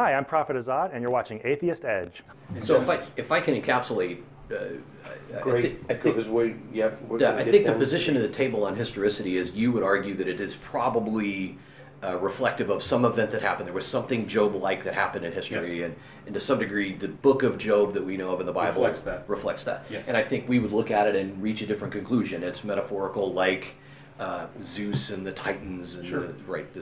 Hi, I'm Prophet Azad, and you're watching Atheist Edge. So if I can encapsulate, Great, because I think the position of the table on historicity is you would argue that it is probably reflective of some event that happened. There was something Job-like that happened in history, Yes. and to some degree, the book of Job that we know of in the Bible reflects that. Yes. And I think we would look at it and reach a different conclusion. It's metaphorical, like Zeus and the Titans, and Sure.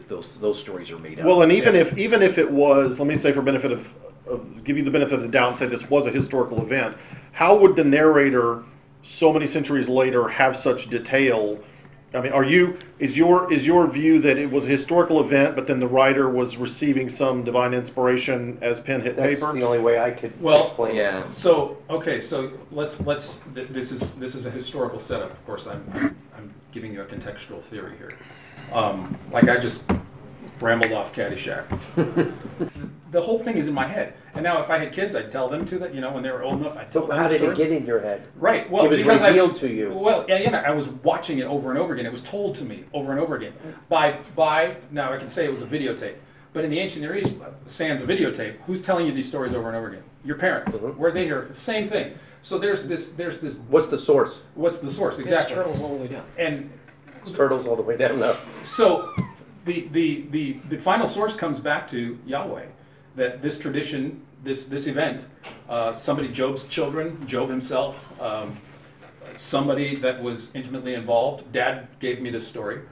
those stories are made up. Well, and even if it was, let me say for benefit of give you the benefit of the doubt and say this was a historical event, how would the narrator so many centuries later have such detail? I mean, is your view that it was a historical event, but then the writer was receiving some divine inspiration as pen hit paper? That's the only way I could explain it. Yeah. So okay, so let's this is a historical setup. Of course, I'm giving you a contextual theory here. Like I just rambled off Caddyshack. The whole thing is in my head, and now if I had kids, I'd tell them to that. You know, when they were old enough, I'd tell them. How the did story. it get in your head? Right. Well, it was because revealed to you. Well, yeah, I was watching it over and over again. It was told to me over and over again. By now I can say it was a videotape, but in the ancient Near East, sans a videotape, who's telling you these stories over and over again? Your parents. Where they hear it? Same thing. So there's this. What's the source? What's the source exactly? It's turtles all the way down. And It's turtles all the way down. No. so the final source comes back to Yahweh. That this tradition, this event, somebody, Job's children, Job himself, somebody that was intimately involved. Dad gave me this story.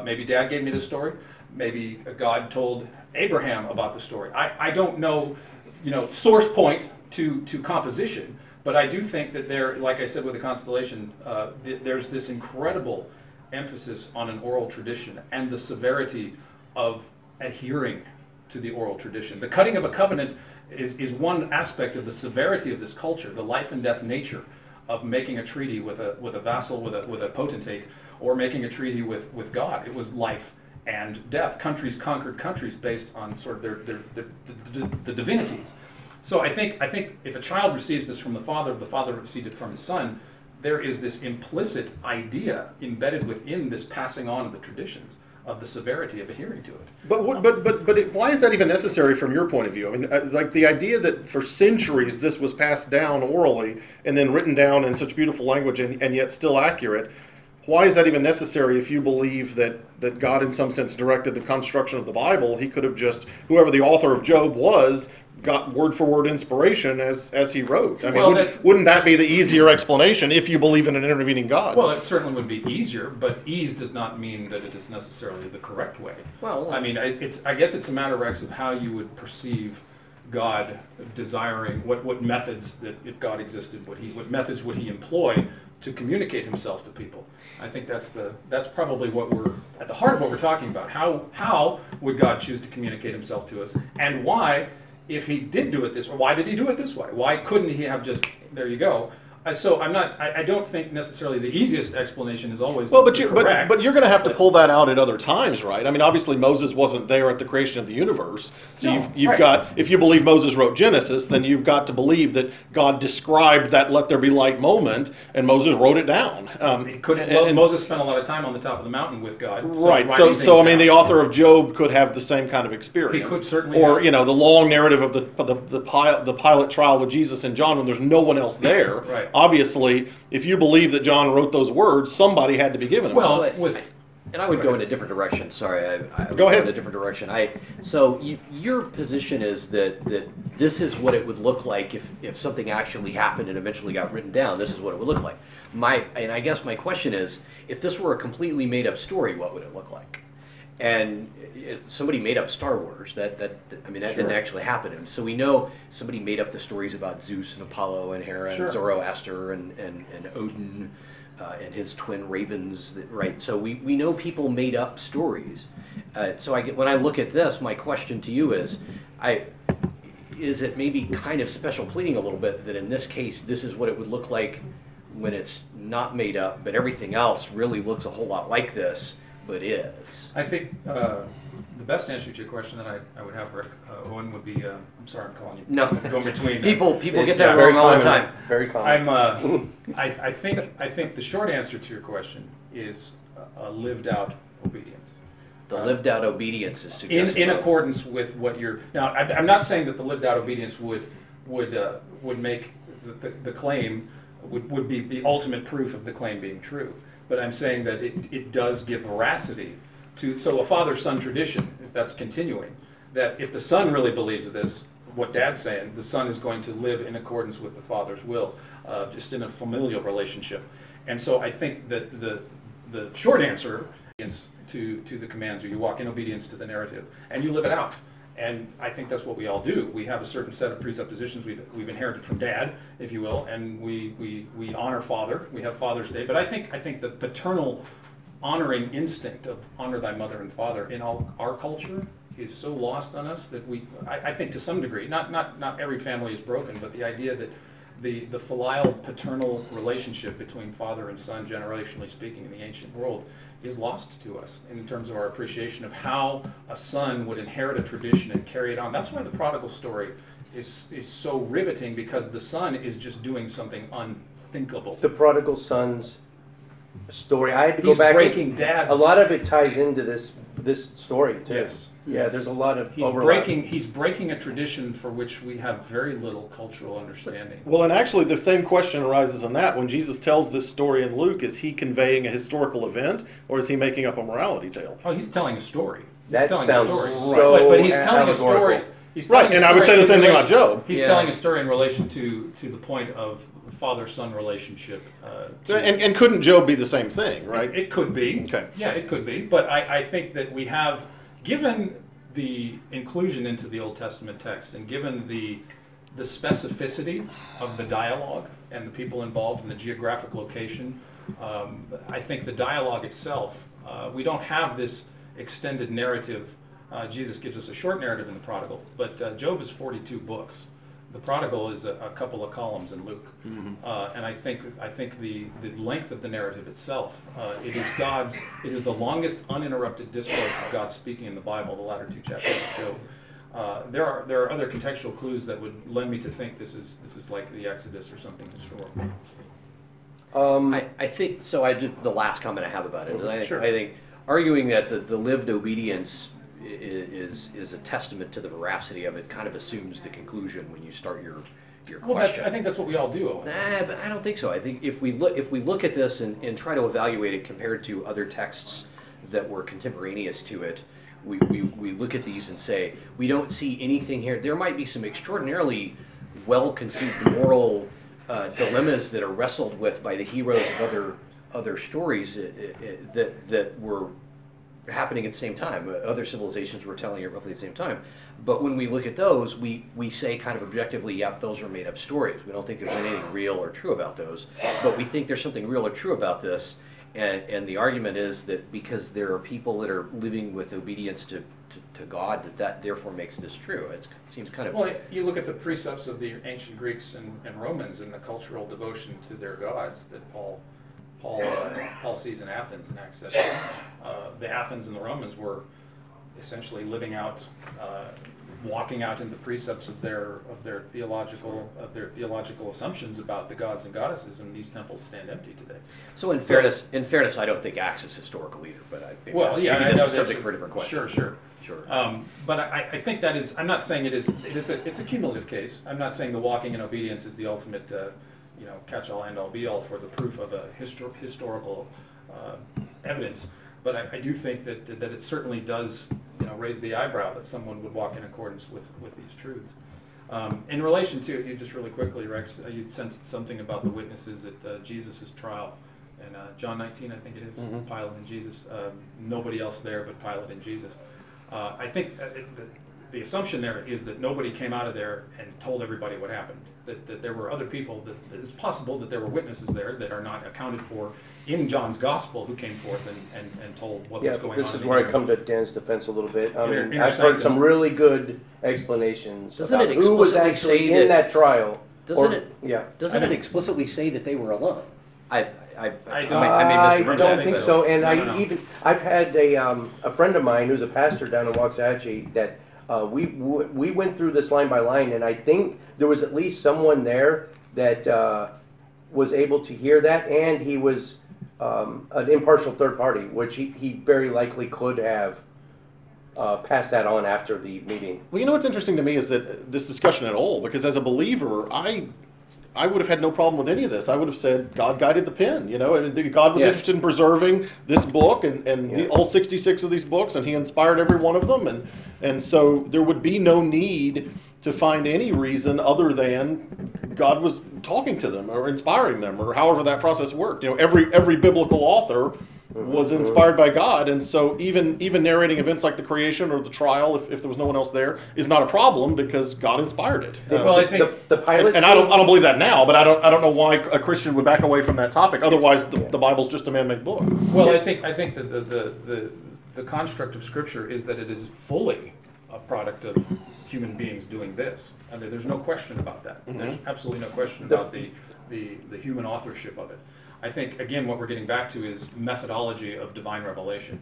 Maybe Dad gave me this story. Maybe God told Abraham about the story. I don't know, source point to composition, but I do think that there, like I said with the constellation, there's this incredible emphasis on an oral tradition and the severity of adhering to the oral tradition. The cutting of a covenant is one aspect of the severity of this culture, the life and death nature of making a treaty with a vassal, with a potentate, or making a treaty with God. It was life and death. Countries conquered countries based on sort of the divinities. So I think if a child receives this from the father received it from the son, there is this implicit idea embedded within this passing on of the traditions of the severity of adhering to it. But why is that even necessary from your point of view? I mean, like the idea that for centuries this was passed down orally and then written down in such beautiful language and yet still accurate. Why is that even necessary if you believe that God in some sense directed the construction of the Bible? He could have just, whoever the author of Job was, got word for word inspiration as he wrote. I mean, wouldn't that be the easier explanation if you believe in an intervening God? Well, it certainly would be easier, but ease does not mean that it is necessarily the correct way. Well, I mean, I guess it's a matter, Rex, of how you would perceive God desiring what methods, that if God existed, what methods would he employ to communicate himself to people. I think that's probably what we're at the heart of what we're talking about. How would God choose to communicate himself to us, and why? If he did do it this way, why did he do it this way? Why couldn't he have just, there you go? So I don't think necessarily the easiest explanation is always correct. But you're going to have to pull that out at other times, right? I mean, obviously Moses wasn't there at the creation of the universe. So you've got, if you believe Moses wrote Genesis, then you've got to believe that God described that let there be light moment, and Moses wrote it down. Moses spent a lot of time on the top of the mountain with God. Right. So I mean, the author of Job could have the same kind of experience. He could certainly. Or the long narrative of the Pilate trial with Jesus and John when there's no one else there. Right. Obviously, if you believe that John wrote those words, somebody had to be given them. Well, and I would go in a different direction. Sorry, I would go ahead. In a different direction. So your position is that this is what it would look like if something actually happened and eventually got written down. This is what it would look like. And I guess my question is, if this were a completely made-up story, what would it look like? And if somebody made up Star Wars. That didn't actually happen. And so we know somebody made up the stories about Zeus and Apollo and Hera and Zoroaster and Odin and his twin ravens. Right. So we know people made up stories. So when I look at this, my question to you is it maybe kind of special pleading a little bit that in this case this is what it would look like when it's not made up, but everything else really looks a whole lot like this. But is. I think the best answer to your question that I would have, Rick, Owen, would be, I'm sorry I'm calling you. No. Going between. People get that wrong all the time. Very common. I think the short answer to your question is a lived out obedience. The lived out obedience is suggested. In accordance with what you're... Now, I'm not saying that the lived out obedience would make the claim, would be the ultimate proof of the claim being true. But I'm saying that it does give veracity to... So a father-son tradition, if that's continuing, that if the son really believes this, what Dad's saying, the son is going to live in accordance with the father's will, just in a familial relationship. And so I think that the short answer is to the commands, or you walk in obedience to the narrative, and you live it out. And I think that's what we all do. We have a certain set of presuppositions we've inherited from Dad, if you will, and we honor Father. We have Father's Day, but I think the paternal honoring instinct of honor thy mother and father in all our culture is so lost on us that I think to some degree, not every family is broken, but the idea that the filial paternal relationship between father and son, generationally speaking, in the ancient world, is lost to us in terms of our appreciation of how a son would inherit a tradition and carry it on. That's why the prodigal story is so riveting, because the son is just doing something unthinkable. The prodigal son's story, I had to go He's back. breaking Dad's... A lot of it ties into this story too. Yes. Yeah, there's a lot of overlap. He's breaking a tradition for which we have very little cultural understanding. Well, and actually the same question arises on that. When Jesus tells this story in Luke, is he conveying a historical event, or is he making up a morality tale? Oh, he's telling a story. That sounds so but he's telling a story. Right, and I would say the same thing about Job. He's telling a story in relation to the point of father-son relationship. And couldn't Job be the same thing, right? It could be. Okay. Yeah, it could be. But I think that we have, given the inclusion into the Old Testament text, and given the specificity of the dialogue and the people involved in the geographic location, I think the dialogue itself, we don't have this extended narrative. Jesus gives us a short narrative in the Prodigal, but Job is 42 books. The Prodigal is a couple of columns in Luke, and I think the length of the narrative itself, it is the longest uninterrupted discourse of God speaking in the Bible, the latter two chapters of Job. There are other contextual clues that would lend me to think this is like the Exodus or something historical. I think so. The last comment I have about it. Sure. I think arguing that the lived obedience is a testament to the veracity of it kind of assumes the conclusion when you start your question. I think that's what we all do, Owen. But I don't think so. I think if we look at this and try to evaluate it compared to other texts that were contemporaneous to it, we look at these and say, we don't see anything here. There might be some extraordinarily well-conceived moral dilemmas that are wrestled with by the heroes of other stories that were happening at the same time. Other civilizations were telling it roughly at the same time. But when we look at those, we say kind of objectively, yep, those are made up stories. We don't think there's anything real or true about those. But we think there's something real or true about this. And the argument is that because there are people that are living with obedience to God, that therefore makes this true. It seems kind of... Well, you look at the precepts of the ancient Greeks and Romans and the cultural devotion to their gods that Paul sees in Athens in Acts 7. The Athens and the Romans were essentially living out, walking out in the precepts of their theological assumptions about the gods and goddesses, and these temples stand empty today. So in fairness, I don't think Acts is historical either. But maybe that's a subject for a different question. Sure. But I think that is. I'm not saying it is. It's a cumulative case. I'm not saying the walking in obedience is the ultimate. Catch-all, end-all, be-all for the proof of a historical evidence. But I do think that it certainly does, raise the eyebrow that someone would walk in accordance with these truths. In relation to, you just really quickly, Rex, you said something about the witnesses at Jesus' trial. And John 19, I think it is, Pilate and Jesus. Nobody else there but Pilate and Jesus. I think the assumption there is that nobody came out of there and told everybody what happened. That there were other people, that it's possible that there were witnesses there that are not accounted for in John's gospel who came forth and told what was going on. Yeah, this is where I come to Dan's defense a little bit. I've heard some really good explanations about who was actually in that trial. Doesn't it explicitly say that they were alone? I don't think so. And I've had a friend of mine who's a pastor down in Waxahachie that we went through this line by line, and I think there was at least someone there that was able to hear that, and he was an impartial third party, which he very likely could have pass that on after the meeting. Well, you know what's interesting to me is that this discussion at all, because as a believer, I would have had no problem with any of this. I would have said God guided the pen, you know, and God was interested in preserving this book and all 66 of these books, and he inspired every one of them. And so there would be no need to find any reason other than God was talking to them or inspiring them, or however that process worked. You know, every biblical author was inspired by God, and so even narrating events like the creation or the trial, if there was no one else there, is not a problem because God inspired it. Well, I think the pilot, and I don't believe that now, but I don't know why a Christian would back away from that topic. Otherwise, the Bible's just a man-made book. Well, I think that the construct of Scripture is that it is fully a product of human beings doing this. I mean, there's no question about that. There's absolutely no question about the human authorship of it. I think, again, what we're getting back to is methodology of divine revelation.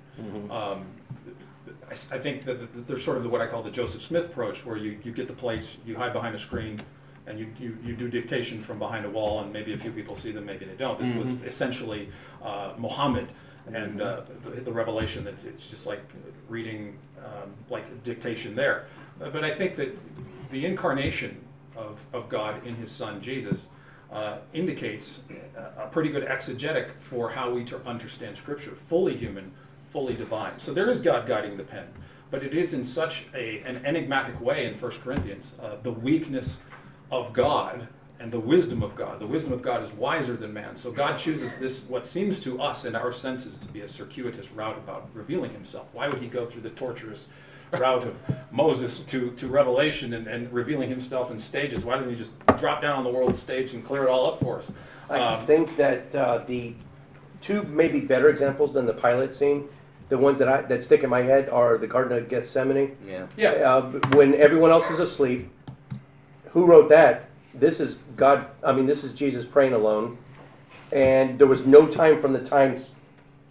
I think that there's sort of what I call the Joseph Smith approach, where you get the plates, you hide behind a screen, and you do dictation from behind a wall, and maybe a few people see them, maybe they don't. This was essentially Muhammad and the revelation, that it's just like reading like dictation there. But I think that the incarnation of God in his son Jesus indicates a pretty good exegetic for how we understand Scripture. Fully human, fully divine. So there is God guiding the pen, but it is in such an enigmatic way in 1 Corinthians. The weakness of God and the wisdom of God. The wisdom of God is wiser than man. So God chooses this, what seems to us in our senses to be a circuitous route about revealing himself. Why would he go through the torturous route of Moses to revelation and revealing himself in stages? Why doesn't he just drop down on the world stage and clear it all up for us? I think that the two maybe better examples than the pilot scene, the ones that stick in my head, are the Garden of Gethsemane. When everyone else is asleep, who wrote that? This is God. I mean, this is Jesus praying alone, and there was no time from the time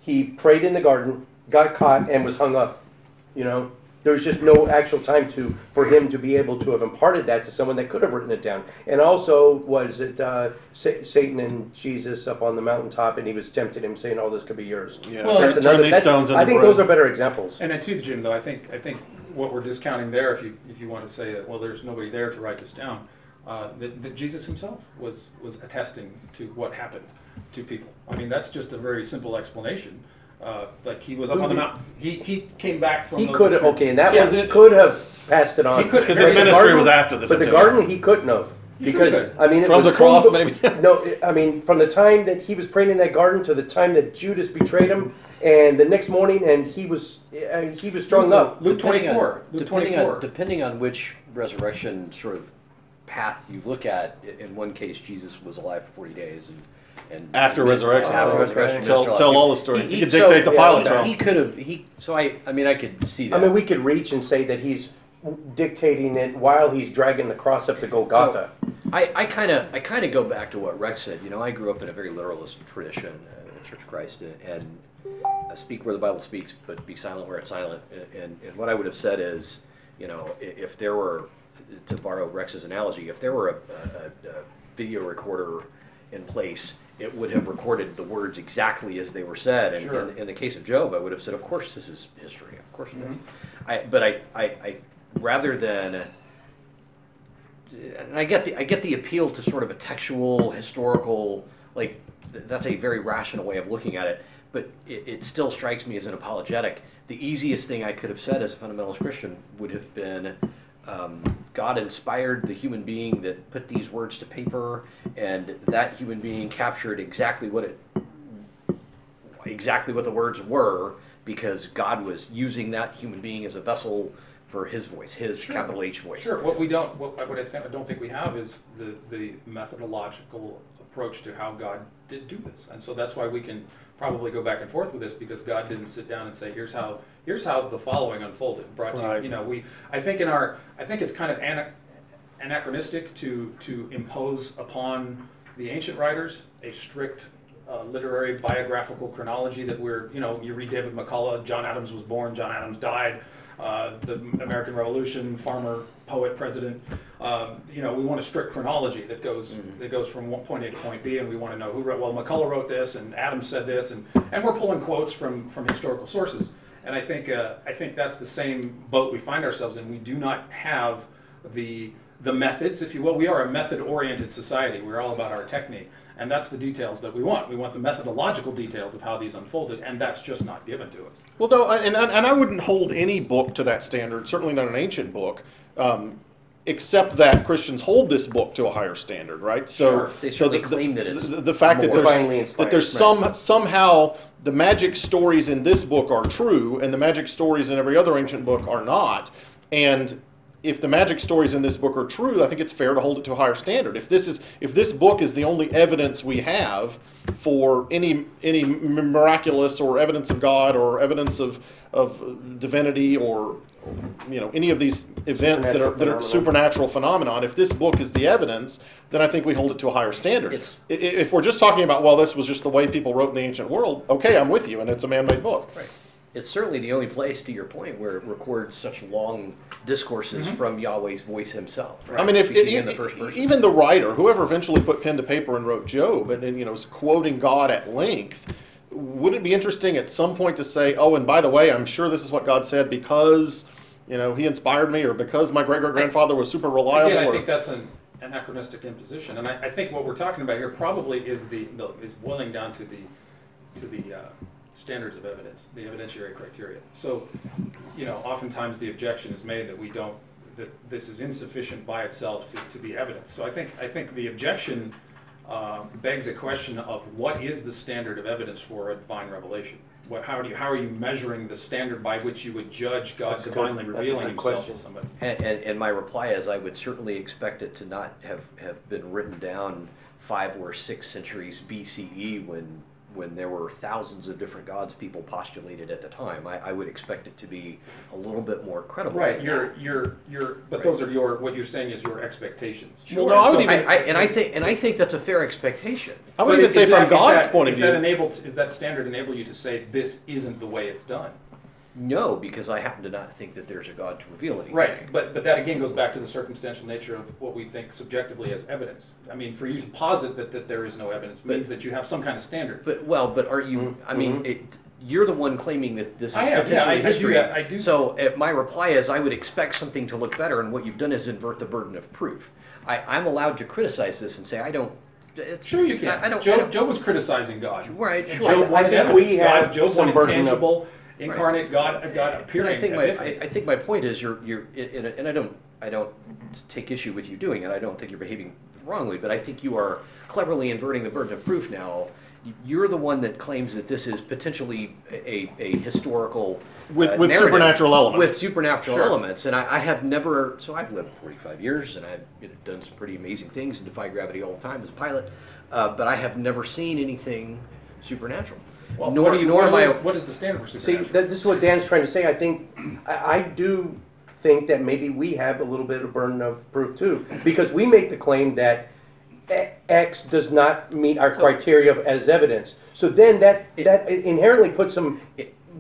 he prayed in the garden, got caught, and was hung up. You know, there's just no actual time for him to be able to have imparted that to someone that could have written it down. And also, was it Satan and Jesus up on the mountaintop, and he was tempting him, saying, "All this could be yours." Yeah, well, turn these stones into I think bread. those are better examples. And too, Jim, though, I think what we're discounting there, if you want to say that, well, there's nobody there to write this down, that Jesus himself was attesting to what happened to people. I mean, that's just a very simple explanation. Like he was up on the mountain. He came back from. He could have. Okay, and that one he could have passed it on. He could, because his ministry was after the. But the garden he couldn't have, because I mean, from the cross maybe. No, I mean, from the time that he was praying in that garden to the time that Judas betrayed him, and the next morning, and he was strung up. Luke 24. Depending on which resurrection sort of path you look at, in one case Jesus was alive for 40 days, and after resurrection. After resurrection, tell all the story. He could dictate the pilot trial. He could have. So I mean, I could see that. I mean, we could reach and say that he's dictating it while he's dragging the cross up to Golgotha. So I kind of go back to what Rex said. You know, I grew up in a very literalist tradition, Church of Christ, and speak where the Bible speaks, but be silent where it's silent. And what I would have said is, you know, if there were, to borrow Rex's analogy, if there were a video recorder in place, it would have recorded the words exactly as they were said. And sure. in the case of Job, I would have said, of course this is history. Of course it is. But I rather than, and I get the appeal to sort of a textual, historical, like that's a very rational way of looking at it. But it still strikes me as an apologetic. The easiest thing I could have said as a fundamentalist Christian would have been, God inspired the human being that put these words to paper, and that human being captured exactly what the words were, because God was using that human being as a vessel for his voice, his capital H voice. Sure. What I don't think we have is the methodological approach to how God did do this, and so that's why we can probably go back and forth with this, because God didn't sit down and say, here's how the following unfolded. Brought to you know, I think it's kind of anachronistic to impose upon the ancient writers a strict literary biographical chronology that you read David McCullough, John Adams was born, John Adams died, the American Revolution, farmer, poet, president. We want a strict chronology that goes from point A to point B, and we want to know who wrote. Well, McCullough wrote this, and Adams said this, and we're pulling quotes from historical sources. And I think that's the same boat we find ourselves in. We do not have the methods, if you will. We are a method-oriented society. We're all about our technique. And that's the details that we want. We want the methodological details of how these unfolded, and that's just not given to us. Well, no, and I wouldn't hold any book to that standard, certainly not an ancient book, except that Christians hold this book to a higher standard, right? So, they certainly claim that it's the fact that there's somehow the magic stories in this book are true, and the magic stories in every other ancient book are not, and if the magic stories in this book are true, I think it's fair to hold it to a higher standard. If this book is the only evidence we have for any miraculous or evidence of God or evidence of divinity or any of these events that are supernatural phenomenon, if this book is the evidence, then I think we hold it to a higher standard. If we're just talking about, well, this was just the way people wrote in the ancient world, okay, I'm with you, and it's a man-made book. Right. It's certainly the only place, to your point, where it records such long discourses from Yahweh's voice himself. Right? I mean, in the first person. Even the writer, whoever eventually put pen to paper and wrote Job, and is quoting God at length, wouldn't it be interesting at some point to say, oh, and by the way, I'm sure this is what God said because he inspired me, or because my great-great-grandfather was super reliable? Again, I think that's an anachronistic imposition, and I think what we're talking about here probably is boiling down to the standards of evidence, the evidentiary criteria. So, oftentimes the objection is made that this is insufficient by itself to be evidence. So I think the objection begs a question of what is the standard of evidence for a divine revelation? How are you measuring the standard by which you would judge God divinely revealing himself to somebody? And my reply is, I would certainly expect it to not have been written down 5 or 6 centuries BCE when there were thousands of different gods people postulated at the time. I would expect it to be a little bit more credible. Right. But those are what you're saying is your expectations. Sure. Well, no, I think that's a fair expectation. I would even say from God's point of view. Is that standard enable you to say this isn't the way it's done? No, because I happen to not think that there's a God to reveal anything. Right, but that again goes back to the circumstantial nature of what we think subjectively as evidence. I mean, for you to posit that there is no evidence means that you have some kind of standard. But are you? I mean, you're the one claiming that this is potentially history. I do. So my reply is, I would expect something to look better, and what you've done is invert the burden of proof. I'm allowed to criticize this and say I don't. Sure, you can. Job was criticizing God. Right. Sure. Job wanted evidence. Job wanted tangible. Incarnate God appearing. I think my point is and I don't take issue with you doing it. I don't think you're behaving wrongly, but I think you are cleverly inverting the burden of proof now. You're the one that claims that this is potentially a historical with supernatural elements. With supernatural elements, and I have never. So I've lived 45 years, and I've done some pretty amazing things and defy gravity all the time as a pilot, but I have never seen anything supernatural. Well, what is the standard for supernatural? See, this is what Dan's trying to say. I do think that maybe we have a little bit of burden of proof too, because we make the claim that X does not meet our criteria as evidence. So then that inherently puts some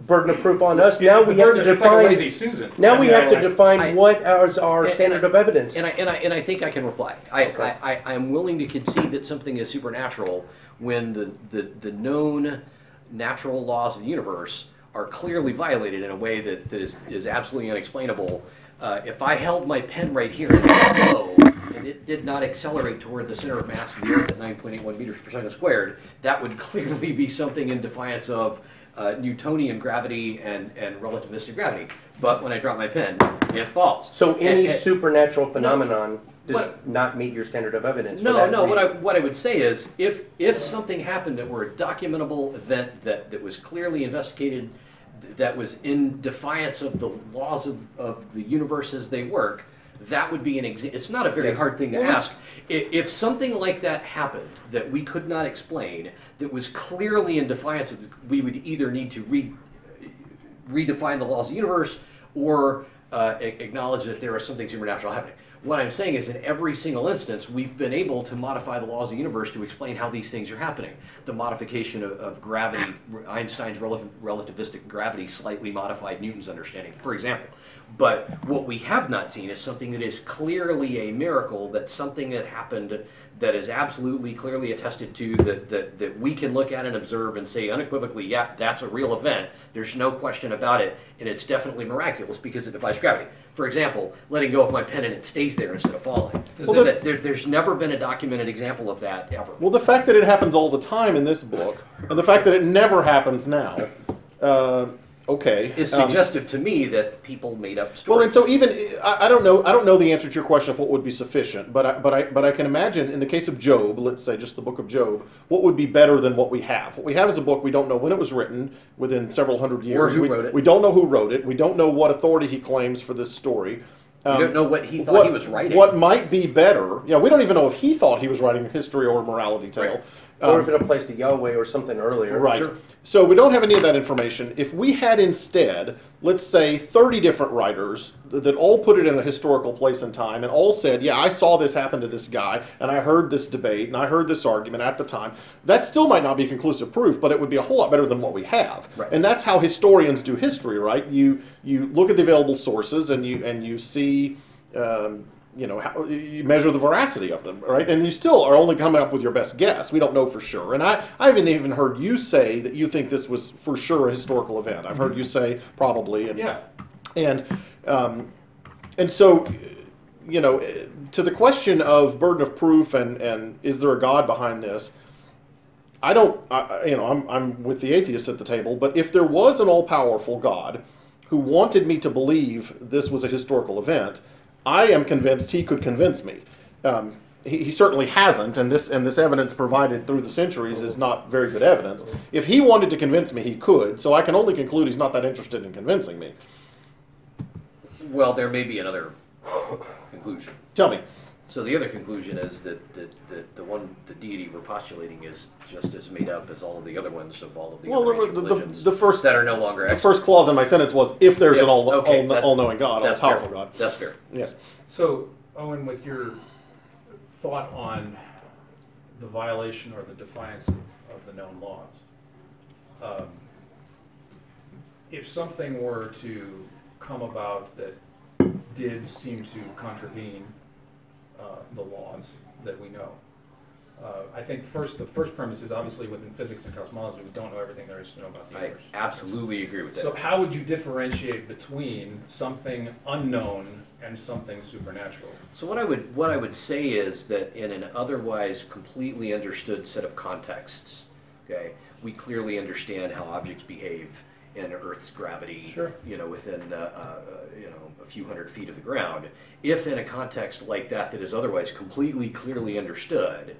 burden of proof on us. Now we have to define. Like Lazy Susan. Now we have to define what is our standard of evidence. And I think I can reply. I'm willing to concede that something is supernatural when the known natural laws of the universe are clearly violated in a way that is absolutely unexplainable. If I held my pen right here and let it go, and it did not accelerate toward the center of mass of the Earth at 9.81 meters per second squared, that would clearly be something in defiance of Newtonian gravity and relativistic gravity. But when I drop my pen, it falls. So any supernatural phenomenon does not meet your standard of evidence. No. What I would say is, if something happened that were a documentable event that was clearly investigated, that was in defiance of the laws of the universe as they work, that would be an example. It's not a very hard thing to ask. If something like that happened that we could not explain, that was clearly in defiance of, we would either need to redefine the laws of the universe or acknowledge that there is something supernatural happening. What I'm saying is in every single instance, we've been able to modify the laws of the universe to explain how these things are happening. The modification of gravity, Einstein's relativistic gravity slightly modified Newton's understanding, for example. But what we have not seen is something that is clearly a miracle, that something that happened that is absolutely clearly attested to, that we can look at and observe and say unequivocally, yeah, that's a real event. There's no question about it, and it's definitely miraculous because it defies gravity. For example, letting go of my pen and it stays there instead of falling. There's never been a documented example of that ever. Well, the fact that it happens all the time in this book, and the fact that it never happens now, okay, is suggestive to me that people made up stories. Well, and so even I don't know the answer to your question of what would be sufficient, but I can imagine in the case of Job, let's say just the book of Job, what would be better than what we have? What we have is a book we don't know when it was written, within several hundred years. Or who wrote it. We don't know who wrote it. We don't know what authority he claims for this story. We don't know what he thought he was writing. What might be better? Yeah, we don't even know if he thought he was writing a history or a morality tale. Right. Or if it applies to Yahweh or something earlier. Right. Sure. So we don't have any of that information. If we had instead, let's say, 30 different writers that all put it in a historical place and time and all said, yeah, I saw this happen to this guy, and I heard this debate, and I heard this argument at the time, that still might not be conclusive proof, but it would be a whole lot better than what we have. Right. And that's how historians do history, right? You look at the available sources and you see... how you measure the veracity of them, right? And you still are only coming up with your best guess. We don't know for sure. And I haven't even heard you say that you think this was for sure a historical event. I've heard you say probably. And, Yeah. And so, to the question of burden of proof and is there a God behind this, I'm with the atheists at the table, but if there was an all-powerful God who wanted me to believe this was a historical event, I am convinced he could convince me. He certainly hasn't, and this evidence provided through the centuries is not very good evidence. If he wanted to convince me, he could, so I can only conclude he's not that interested in convincing me. Well, there may be another conclusion. Tell me. So the other conclusion is that the deity we're postulating is just as made up as all of the other ones of all of the other ancient religions that are no longer The first clause in my sentence was, if there's an all-knowing God, all-powerful God. That's fair. Yes. So, Owen, with your thought on the violation or the defiance of the known laws, if something were to come about that did seem to contravene the laws that we know, I think the first premise is obviously within physics and cosmology, we don't know everything there is to know about the universe. I absolutely agree with that. So how would you differentiate between something unknown and something supernatural? So what I would say is that in an otherwise completely understood set of contexts, okay, we clearly understand how objects behave in Earth's gravity, sure, within a few hundred feet of the ground. If in a context like that is otherwise completely clearly understood,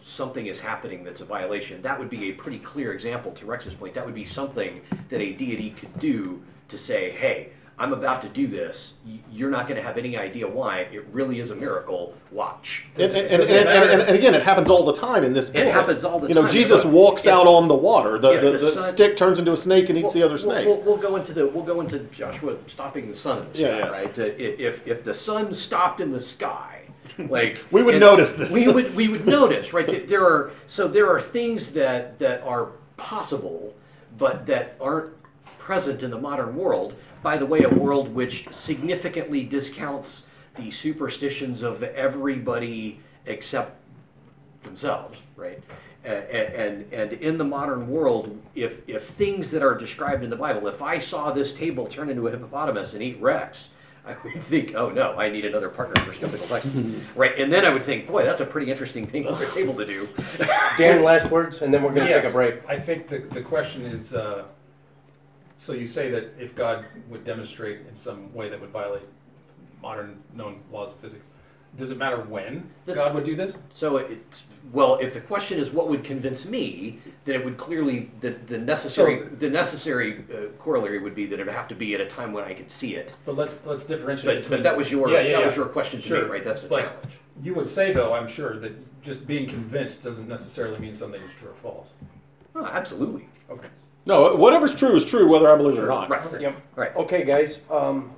something is happening that's a violation, that would be a pretty clear example, to Rex's point. That would be something that a deity could do to say, hey, I'm about to do this. You're not going to have any idea why. It really is a miracle. Watch. And again, it happens all the time in this book. It happens all the time. Jesus walks out on the water. The stick turns into a snake and eats the other snakes. We'll go into Joshua stopping the sun in the sky, right? If the sun stopped in the sky, like we would notice this. We would notice, right? There are things that are possible, but that aren't present in the modern world. By the way, a world which significantly discounts the superstitions of everybody except themselves, right? And in the modern world, if things that are described in the Bible, if I saw this table turn into a hippopotamus and eat Rex, I would think, oh no, I need another partner for skeptical Texans, right? And then I would think, boy, that's a pretty interesting thing for a table to do. Dan, last words, and then we're going to take a break. I think the question is, so you say that if God would demonstrate in some way that would violate modern known laws of physics, does it matter when God would do this? So if the question is what would convince me, then it would clearly the necessary corollary would be that it would have to be at a time when I could see it. But let's differentiate. But that was your question to me, right? That's the challenge. You would say, though, I'm sure, that just being convinced doesn't necessarily mean something is true or false. Oh, absolutely. Okay. No, whatever's true is true, whether I believe it or not. Right. Yep. Right. Okay, guys,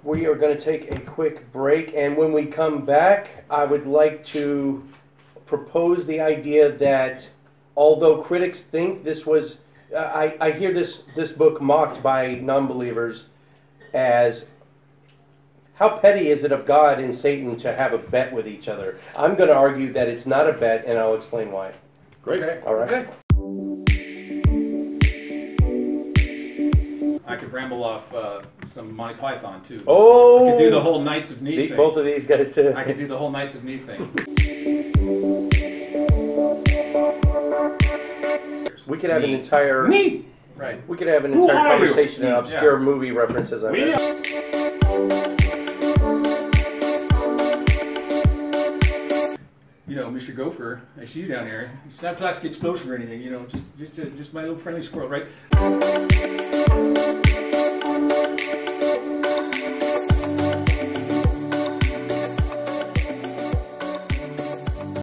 we are going to take a quick break, and when we come back, I would like to propose the idea that although critics think this was, I hear this book mocked by non-believers as, how petty is it of God and Satan to have a bet with each other? I'm going to argue that it's not a bet, and I'll explain why. Great. Okay. All right. Okay. I could ramble off some Monty Python too. Oh! I could do the whole Knights of Knee thing. Both of these guys too. I could do the whole Knights of Knee thing. We could have an entire Knee! Right. We could have an Who entire are you? conversation on Yeah. obscure movie references. I We bet. You know, Mr. Gopher, I see you down there. It's not plastic explosive or anything, you know, just my little friendly squirrel, right?